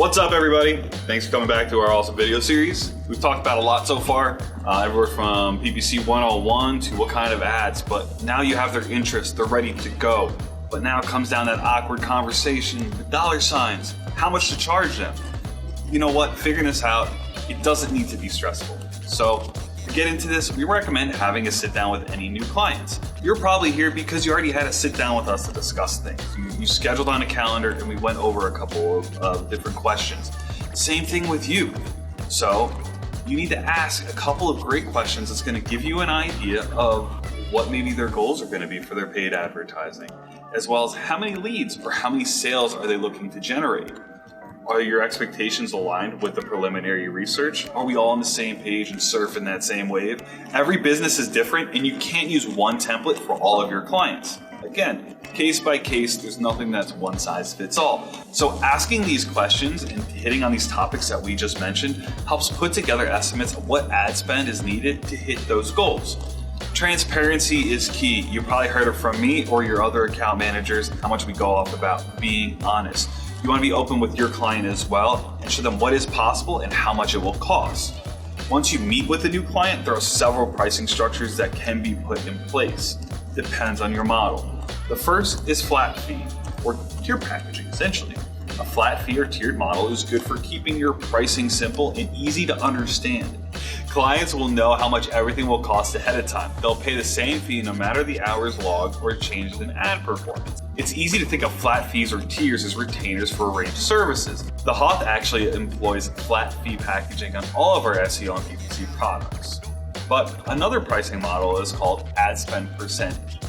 What's up, everybody? Thanks for coming back to our awesome video series. We've talked about a lot so far, everywhere from PPC 101 to what kind of ads, but now you have their interest, they're ready to go. But now it comes down that awkward conversation, the dollar signs, how much to charge them. You know what, figuring this out, it doesn't need to be stressful. So to get into this, we recommend having a sit down with any new clients. You're probably here because you already had a sit down with us to discuss things. You scheduled on a calendar and we went over a couple of different questions. Same thing with you. So you need to ask a couple of great questions that's going to give you an idea of what maybe their goals are going to be for their paid advertising, as well as how many leads or how many sales are they looking to generate. Are your expectations aligned with the preliminary research? Are we all on the same page and surfing that same wave? Every business is different and you can't use one template for all of your clients. Again, case by case, there's nothing that's one size fits all. So asking these questions and hitting on these topics that we just mentioned helps put together estimates of what ad spend is needed to hit those goals. Transparency is key. You probably heard it from me or your other account managers, how much we go off about being honest. You want to be open with your client as well and show them what is possible and how much it will cost. Once you meet with a new client, there are several pricing structures that can be put in place. Depends on your model. The first is flat fee or tier packaging, essentially. A flat fee or tiered model is good for keeping your pricing simple and easy to understand. Clients will know how much everything will cost ahead of time. They'll pay the same fee no matter the hours logged or changes in ad performance. It's easy to think of flat fees or tiers as retainers for a range of services. TheHOTH actually employs flat fee packaging on all of our SEO and PPC products. But another pricing model is called ad spend percentage.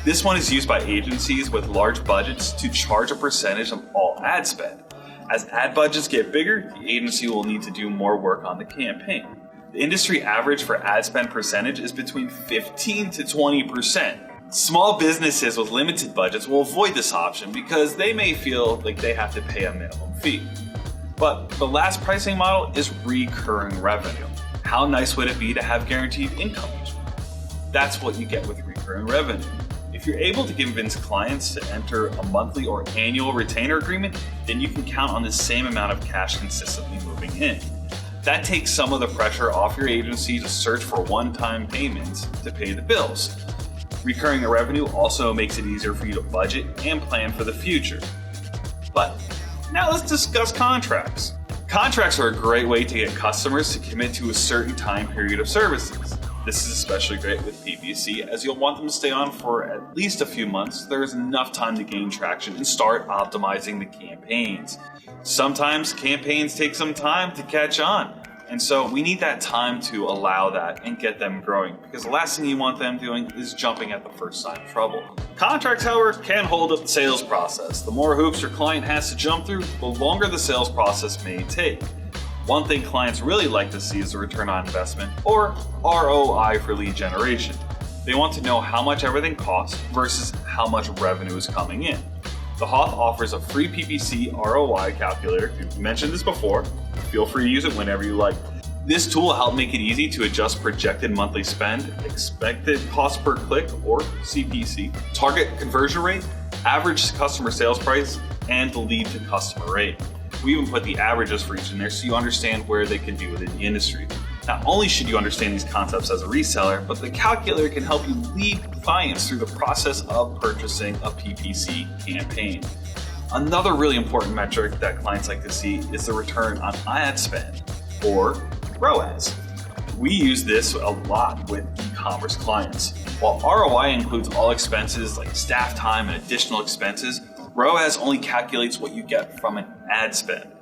This one is used by agencies with large budgets to charge a percentage of all ad spend. As ad budgets get bigger, the agency will need to do more work on the campaign. The industry average for ad spend percentage is between 15 to 20%. Small businesses with limited budgets will avoid this option because they may feel like they have to pay a minimum fee. But the last pricing model is recurring revenue. How nice would it be to have guaranteed income each month? That's what you get with recurring revenue. If you're able to convince clients to enter a monthly or annual retainer agreement, then you can count on the same amount of cash consistently moving in. That takes some of the pressure off your agency to search for one-time payments to pay the bills. Recurring revenue also makes it easier for you to budget and plan for the future. But now let's discuss contracts. Contracts are a great way to get customers to commit to a certain time period of services. This is especially great with PPC as you'll want them to stay on for at least a few months. There is enough time to gain traction and start optimizing the campaigns. Sometimes campaigns take some time to catch on. And so we need that time to allow that and get them growing, because the last thing you want them doing is jumping at the first sign of trouble. Contracts, however, can hold up the sales process. The more hoops your client has to jump through, the longer the sales process may take. One thing clients really like to see is the return on investment, or ROI for lead generation. They want to know how much everything costs versus how much revenue is coming in. TheHOTH offers a free PPC Roi Calculator. If you've mentioned this before, feel free to use it whenever you like. This tool will help make it easy to adjust projected monthly spend, expected cost per click or CPC, target conversion rate, average customer sales price, and the lead to customer rate. We even put the averages for each in there so you understand where they can be within the industry. Not only should you understand these concepts as a reseller, but the calculator can help you lead clients through the process of purchasing a PPC campaign. Another really important metric that clients like to see is the return on ad spend, or ROAS. We use this a lot with e-commerce clients. While ROI includes all expenses like staff time and additional expenses, ROAS only calculates what you get from an ad spend.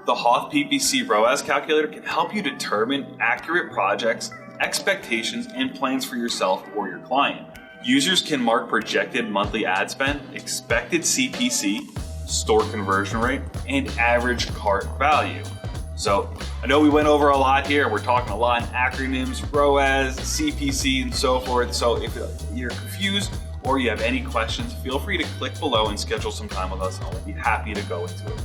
The HOTH PPC ROAS calculator can help you determine accurate projects, expectations, and plans for yourself or your client. Users can mark projected monthly ad spend, expected CPC, store conversion rate, and average cart value. So I know we went over a lot here. We're talking a lot in acronyms, ROAS, CPC, and so forth. So if you're confused or you have any questions, feel free to click below and schedule some time with us, and we'll be happy to go into it.